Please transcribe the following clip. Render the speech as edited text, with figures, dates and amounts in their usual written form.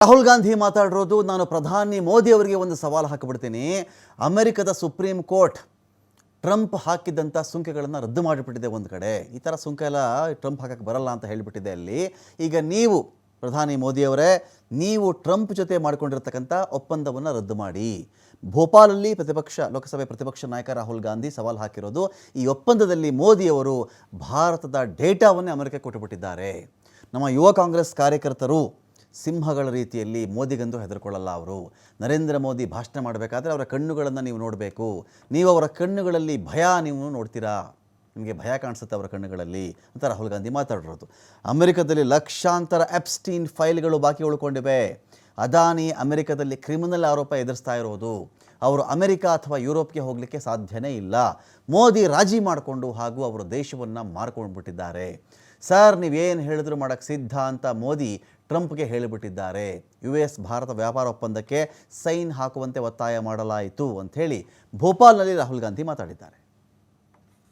ರಾಹುಲ್ ಗಾಂಧಿ ಮಾತಾಡಿರೋದು ನಾನು ಪ್ರಧಾನಿ ಮೋದಿ ಅವರಿಗೆ ಒಂದು ಸವಾಲು ಹಾಕಿಬಿಡ್ತೀನಿ. ಅಮೆರಿಕದ ಸುಪ್ರೀಂ ಕೋರ್ಟ್ ಟ್ರಂಪ್ ಹಾಕಿದಂಥ ಸುಂಕಗಳನ್ನು ರದ್ದು ಮಾಡಿಬಿಟ್ಟಿದೆ. ಒಂದು ಕಡೆ ಈ ಥರ ಸುಂಕ ಎಲ್ಲ ಟ್ರಂಪ್ ಹಾಕಕ್ಕೆ ಬರಲ್ಲ ಅಂತ ಹೇಳಿಬಿಟ್ಟಿದೆ ಅಲ್ಲಿ. ಈಗ ನೀವು ಪ್ರಧಾನಿ ಮೋದಿಯವರೇ, ನೀವು ಟ್ರಂಪ್ ಜೊತೆ ಮಾಡಿಕೊಂಡಿರ್ತಕ್ಕಂಥ ಒಪ್ಪಂದವನ್ನು ರದ್ದು ಮಾಡಿ. ಭೋಪಾಲಲ್ಲಿ ಲೋಕಸಭೆ ಪ್ರತಿಪಕ್ಷ ನಾಯಕ ರಾಹುಲ್ ಗಾಂಧಿ ಸವಾಲು ಹಾಕಿರೋದು, ಈ ಒಪ್ಪಂದದಲ್ಲಿ ಮೋದಿಯವರು ಭಾರತದ ಡೇಟಾವನ್ನೇ ಅಮೆರಿಕಕ್ಕೆ ಕೊಟ್ಟುಬಿಟ್ಟಿದ್ದಾರೆ. ನಮ್ಮ ಯುವ ಕಾಂಗ್ರೆಸ್ ಕಾರ್ಯಕರ್ತರು ಸಿಂಹಗಳ ರೀತಿಯಲ್ಲಿ ಮೋದಿಗಂದು ಹೆದರ್ಕೊಳ್ಳಲ್ಲ. ಅವರು ನರೇಂದ್ರ ಮೋದಿ ಭಾಷಣ ಮಾಡಬೇಕಾದ್ರೆ ಅವರ ಕಣ್ಣುಗಳನ್ನು ನೀವು ನೋಡಬೇಕು. ನೀವು ಅವರ ಕಣ್ಣುಗಳಲ್ಲಿ ಭಯ ನೀವು ನೋಡ್ತೀರಾ, ನಿಮಗೆ ಭಯ ಕಾಣಿಸುತ್ತೆ ಅವರ ಕಣ್ಣುಗಳಲ್ಲಿ ಅಂತ ರಾಹುಲ್ ಗಾಂಧಿ ಮಾತಾಡಿರೋದು. ಅಮೆರಿಕದಲ್ಲಿ ಲಕ್ಷಾಂತರ ಎಪ್ಸ್ಟೀನ್ ಫೈಲ್ಗಳು ಬಾಕಿ ಉಳ್ಕೊಂಡಿವೆ. ಅದಾನಿ ಅಮೆರಿಕದಲ್ಲಿ ಕ್ರಿಮಿನಲ್ ಆರೋಪ ಎದುರಿಸ್ತಾ ಇರೋದು. ಅವರು ಅಮೆರಿಕ ಅಥವಾ ಯುರೋಪ್ಗೆ ಹೋಗಲಿಕ್ಕೆ ಸಾಧ್ಯನೇ ಇಲ್ಲ. ಮೋದಿ ರಾಜಿ ಮಾಡಿಕೊಂಡು ಹಾಗೂ ಅವರು ದೇಶವನ್ನು ಮಾರ್ಕೊಂಡ್ಬಿಟ್ಟಿದ್ದಾರೆ. ಸರ್, ನೀವೇನು ಹೇಳಿದ್ರು ಮಾಡೋಕ್ಕೆ ಸಿದ್ಧ ಅಂತ ಮೋದಿ ಟ್ರಂಪ್ಗೆ ಹೇಳಿಬಿಟ್ಟಿದ್ದಾರೆ. US ಭಾರತ ವ್ಯಾಪಾರ ಒಪ್ಪಂದಕ್ಕೆ ಸೈನ್ ಹಾಕುವಂತೆ ಒತ್ತಾಯ ಮಾಡಲಾಯಿತು ಅಂಥೇಳಿ ಭೋಪಾಲ್ನಲ್ಲಿ ರಾಹುಲ್ ಗಾಂಧಿ ಮಾತಾಡಿದ್ದಾರೆ.